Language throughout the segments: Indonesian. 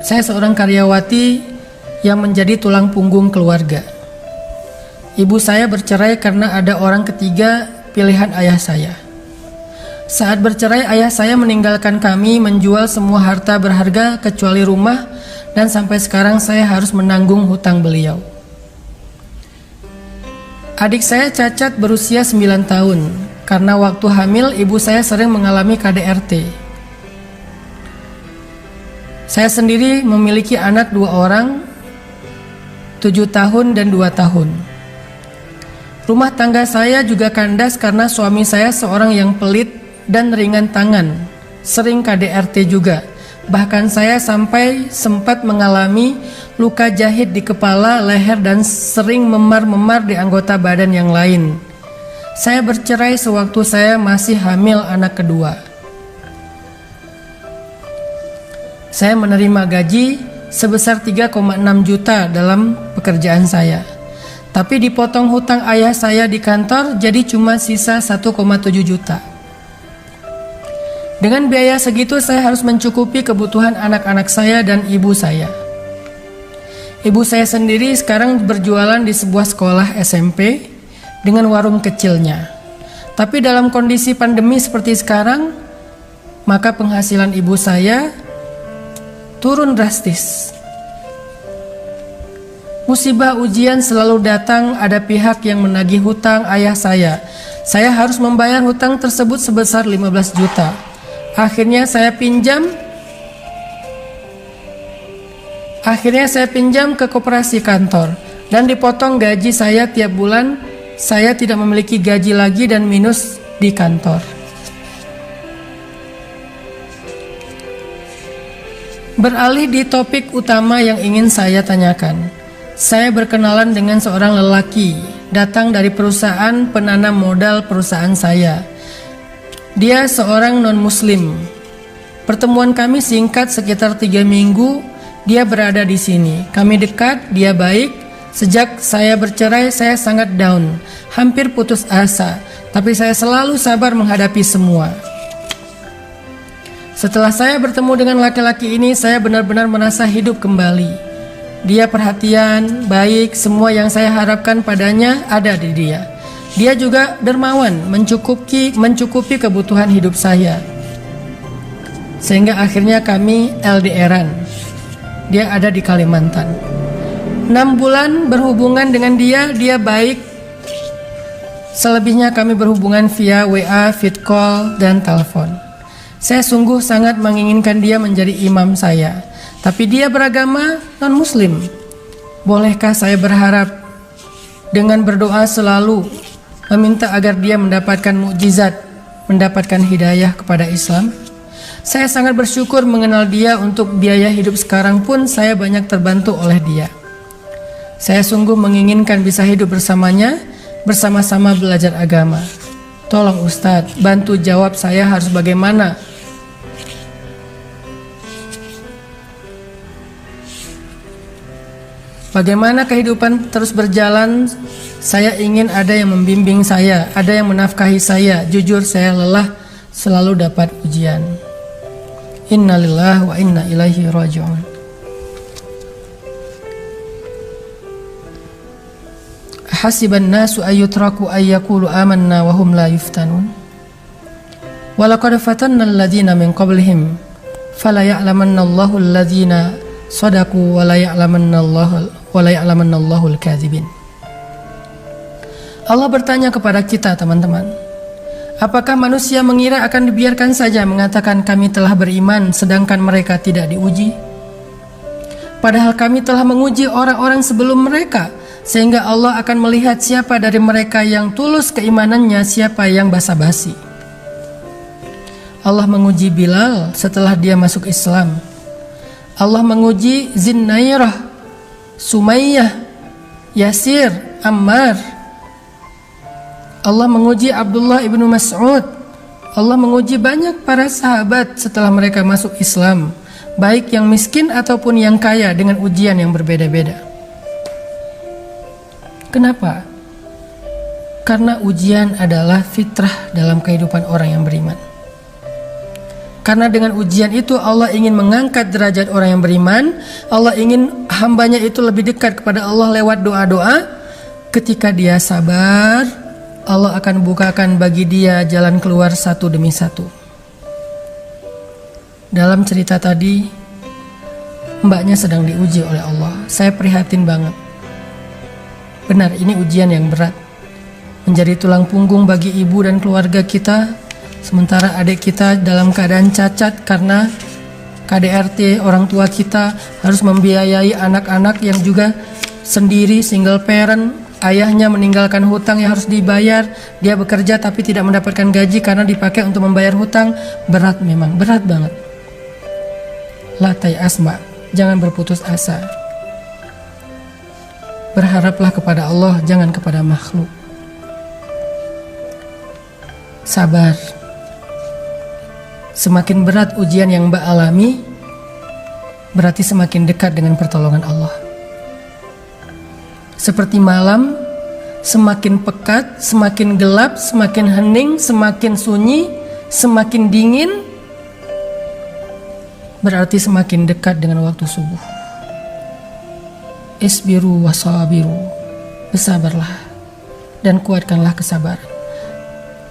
Saya seorang karyawati yang menjadi tulang punggung keluarga. Ibu saya bercerai karena ada orang ketiga pilihan ayah saya. Saat bercerai, ayah saya meninggalkan kami, menjual semua harta berharga kecuali rumah, dan sampai sekarang saya harus menanggung hutang beliau. Adik saya cacat berusia 9 tahun. Karena waktu hamil, ibu saya sering mengalami KDRT. Saya sendiri memiliki anak 2 orang, 7 tahun dan 2 tahun. Rumah tangga saya juga kandas karena suami saya seorang yang pelit dan ringan tangan, sering KDRT juga. Bahkan saya sampai sempat mengalami luka jahit di kepala, leher, dan sering memar-memar di anggota badan yang lain. Saya bercerai sewaktu saya masih hamil anak kedua. Saya menerima gaji sebesar 3,6 juta dalam pekerjaan saya. Tapi dipotong hutang ayah saya di kantor, jadi cuma sisa 1,7 juta. Dengan biaya segitu saya harus mencukupi kebutuhan anak-anak saya dan ibu saya. Ibu saya sendiri sekarang berjualan di sebuah sekolah SMP dengan warung kecilnya. Tapi dalam kondisi pandemi seperti sekarang, maka penghasilan ibu saya turun drastis. Musibah ujian selalu datang, ada pihak yang menagih hutang ayah saya. Saya harus membayar hutang tersebut sebesar 15 juta. Akhirnya saya pinjam ke koperasi kantor dan dipotong gaji saya tiap bulan. Saya tidak memiliki gaji lagi dan minus di kantor. Beralih di topik utama yang ingin saya tanyakan. Saya berkenalan dengan seorang lelaki datang dari perusahaan penanam modal perusahaan saya. Dia seorang non-muslim. Pertemuan kami singkat sekitar 3 minggu. Dia berada di sini. Kami dekat, dia baik. Sejak saya bercerai, saya sangat down, hampir putus asa. Tapi saya selalu sabar menghadapi semua. Setelah saya bertemu dengan laki-laki ini, saya benar-benar merasa hidup kembali. Dia perhatian, baik, semua yang saya harapkan padanya ada di dia. Dia juga dermawan, mencukupi kebutuhan hidup saya. Sehingga akhirnya kami LDRan. Dia ada di Kalimantan. 6 bulan berhubungan dengan dia baik. Selebihnya kami berhubungan via WA, vid call, dan telepon. Saya sungguh sangat menginginkan dia menjadi imam saya. Tapi dia beragama non-muslim. Bolehkah saya berharap dengan berdoa selalu meminta agar dia mendapatkan mukjizat, mendapatkan hidayah kepada Islam? Saya sangat bersyukur mengenal dia. Untuk biaya hidup sekarang pun saya banyak terbantu oleh dia. Saya sungguh menginginkan bisa hidup bersamanya, bersama-sama belajar agama. Tolong Ustadz, bantu jawab saya harus bagaimana. Bagaimana kehidupan terus berjalan? Saya ingin ada yang membimbing saya, ada yang menafkahi saya. Jujur saya lelah selalu dapat ujian. Innalillahi wa inna ilaihi raji'un. Hasiban nasu ayyutraku ayyakulu amanna wa hum la yuftanun. Walaqad fatanna alladhina min qablihim fala ya'lamanna Allahu alladhina sadaqu wa la ya'lamanna Allahu al-kadzibin. Allah bertanya kepada kita, teman-teman, apakah manusia mengira akan dibiarkan saja mengatakan kami telah beriman sedangkan mereka tidak diuji? Padahal kami telah menguji orang-orang sebelum mereka, sehingga Allah akan melihat siapa dari mereka yang tulus keimanannya, siapa yang basa-basi. Allah menguji Bilal setelah dia masuk Islam. Allah menguji Zinnairah, Sumayyah, Yasir, Ammar. Allah menguji Abdullah ibnu Mas'ud. Allah menguji banyak para sahabat setelah mereka masuk Islam, baik yang miskin ataupun yang kaya, dengan ujian yang berbeda-beda. Kenapa? Karena ujian adalah fitrah dalam kehidupan orang yang beriman. Karena dengan ujian itu Allah ingin mengangkat derajat orang yang beriman. Allah ingin hambanya itu lebih dekat kepada Allah lewat doa-doa. Ketika dia sabar, Allah akan bukakan bagi dia jalan keluar satu demi satu. Dalam cerita tadi, mbaknya sedang diuji oleh Allah. Saya prihatin banget. Benar, ini ujian yang berat. Menjadi tulang punggung bagi ibu dan keluarga kita. Sementara adik kita dalam keadaan cacat karena KDRT, orang tua kita harus membiayai anak-anak yang juga sendiri, single parent. Ayahnya meninggalkan hutang yang harus dibayar. Dia bekerja tapi tidak mendapatkan gaji karena dipakai untuk membayar hutang. Berat memang, berat banget. Latai asma, jangan berputus asa. Berharaplah kepada Allah, jangan kepada makhluk. Sabar. Semakin berat ujian yang Mbak alami, berarti semakin dekat dengan pertolongan Allah. Seperti malam, semakin pekat, semakin gelap, semakin hening, semakin sunyi, semakin dingin, berarti semakin dekat dengan waktu subuh. Isbiru wasabiru, bersabarlah dan kuatkanlah kesabaran.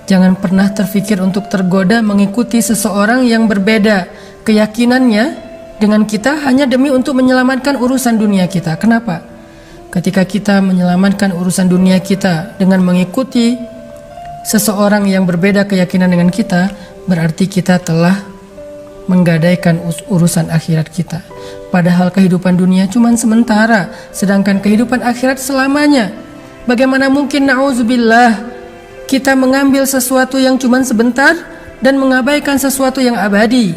Jangan pernah terfikir untuk tergoda mengikuti seseorang yang berbeda keyakinannya dengan kita hanya demi untuk menyelamatkan urusan dunia kita. Kenapa? Ketika kita menyelamatkan urusan dunia kita dengan mengikuti seseorang yang berbeda keyakinan dengan kita, berarti kita telah menggadaikan urusan akhirat kita. Padahal kehidupan dunia cuma sementara, sedangkan kehidupan akhirat selamanya. Bagaimana mungkin, na'udzubillah, kita mengambil sesuatu yang cuma sebentar dan mengabaikan sesuatu yang abadi.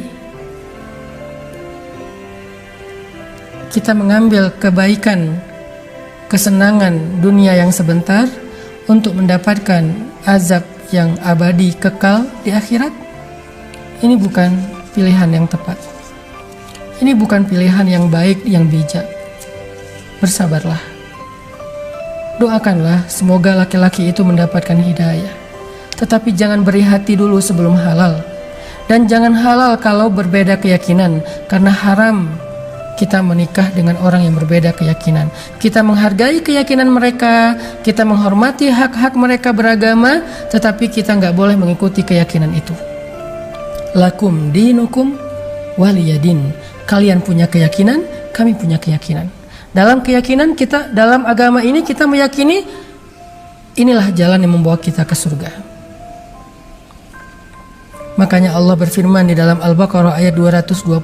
Kita mengambil kebaikan, kesenangan dunia yang sebentar untuk mendapatkan azab yang abadi kekal di akhirat. Ini bukan pilihan yang tepat. Ini bukan pilihan yang baik, yang bijak. Bersabarlah. Doakanlah semoga laki-laki itu mendapatkan hidayah. Tetapi jangan beri hati dulu sebelum halal. Dan jangan halal kalau berbeda keyakinan, karena haram kita menikah dengan orang yang berbeda keyakinan. Kita menghargai keyakinan mereka, kita menghormati hak-hak mereka beragama, tetapi kita nggak boleh mengikuti keyakinan itu. Lakum dinukum waliyadin. Kalian punya keyakinan, kami punya keyakinan. Dalam keyakinan kita, dalam agama ini kita meyakini inilah jalan yang membawa kita ke surga. Makanya Allah berfirman di dalam Al-Baqarah ayat 221.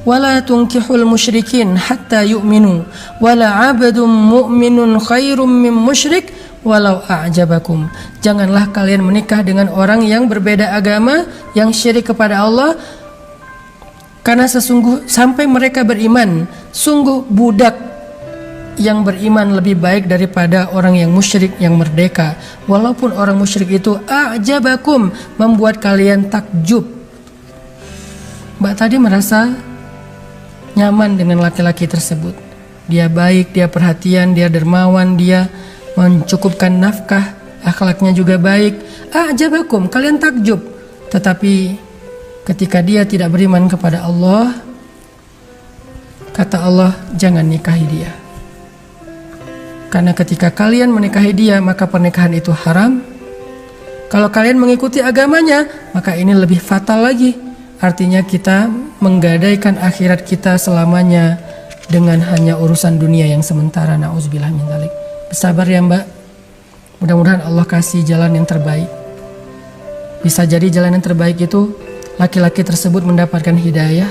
Wala tunkihul musyrikin hatta yu'minu wala 'abdun mu'minun khairum min musyrik walau a'jabakum. Janganlah kalian menikah dengan orang yang berbeda agama, yang syirik kepada Allah, karena sesungguh sampai mereka beriman. Sungguh budak yang beriman lebih baik daripada orang yang musyrik yang merdeka. Walaupun orang musyrik itu a'jabakum, membuat kalian takjub. Mbak tadi merasa nyaman dengan laki-laki tersebut. Dia baik, dia perhatian, dia dermawan, dia mencukupkan nafkah, akhlaknya juga baik. A'jabakum, kalian takjub. Tetapi ketika dia tidak beriman kepada Allah, kata Allah, jangan nikahi dia. Karena ketika kalian menikahi dia, maka pernikahan itu haram. Kalau kalian mengikuti agamanya, maka ini lebih fatal lagi. Artinya kita menggadaikan akhirat kita selamanya dengan hanya urusan dunia yang sementara. Na'udzubillah min dzalik. Bersabar ya Mbak. Mudah-mudahan Allah kasih jalan yang terbaik. Bisa jadi jalan yang terbaik itu laki-laki tersebut mendapatkan hidayah.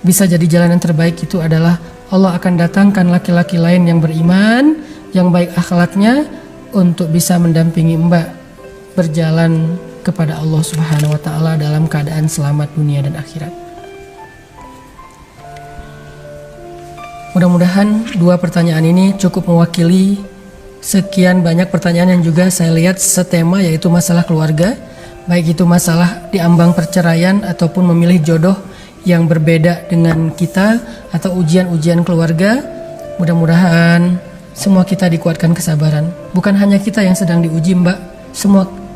Bisa jadi jalan yang terbaik itu adalah Allah akan datangkan laki-laki lain yang beriman, yang baik akhlaknya, untuk bisa mendampingi Mbak berjalan kepada Allah Subhanahu wa Ta'ala dalam keadaan selamat dunia dan akhirat. Mudah-mudahan dua pertanyaan ini cukup mewakili sekian banyak pertanyaan yang juga saya lihat setema, yaitu masalah keluarga, baik itu masalah diambang perceraian ataupun memilih jodoh yang berbeda dengan kita, atau ujian-ujian keluarga. Mudah-mudahan semua kita dikuatkan kesabaran. Bukan hanya kita yang sedang diuji Mbak,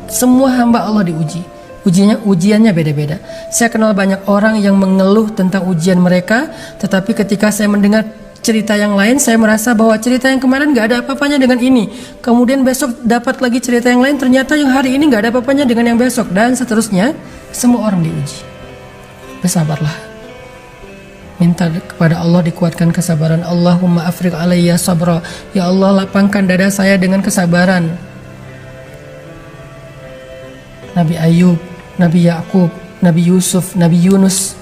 semua hamba Allah diuji. Ujiannya beda-beda. Saya kenal banyak orang yang mengeluh tentang ujian mereka, tetapi ketika saya mendengar cerita yang lain, saya merasa bahwa cerita yang kemarin gak ada apa-apanya dengan ini. Kemudian besok dapat lagi cerita yang lain, ternyata yang hari ini gak ada apa-apanya dengan yang besok, dan seterusnya. Semua orang diuji. Bersabarlah. Minta kepada Allah dikuatkan kesabaran. Allahumma afriq alayya sabra. Ya Allah, lapangkan dada saya dengan kesabaran. Nabi Ayub, Nabi Yakub, Nabi Yusuf, Nabi Yunus,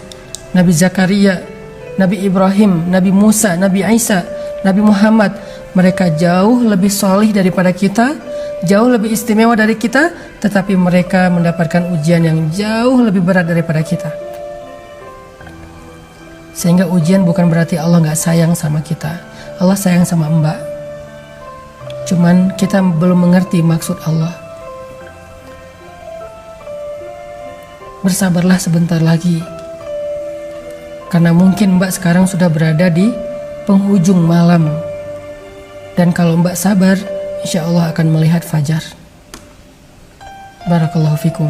Nabi Zakaria, Nabi Ibrahim, Nabi Musa, Nabi Isa, Nabi Muhammad. Mereka jauh lebih solih daripada kita, jauh lebih istimewa dari kita, tetapi mereka mendapatkan ujian yang jauh lebih berat daripada kita. Sehingga ujian bukan berarti Allah gak sayang sama kita. Allah sayang sama Mbak. Cuman kita belum mengerti maksud Allah. Bersabarlah sebentar lagi, karena mungkin Mbak sekarang sudah berada di penghujung malam. Dan kalau Mbak sabar, insya Allah akan melihat fajar. Barakallahu fikum.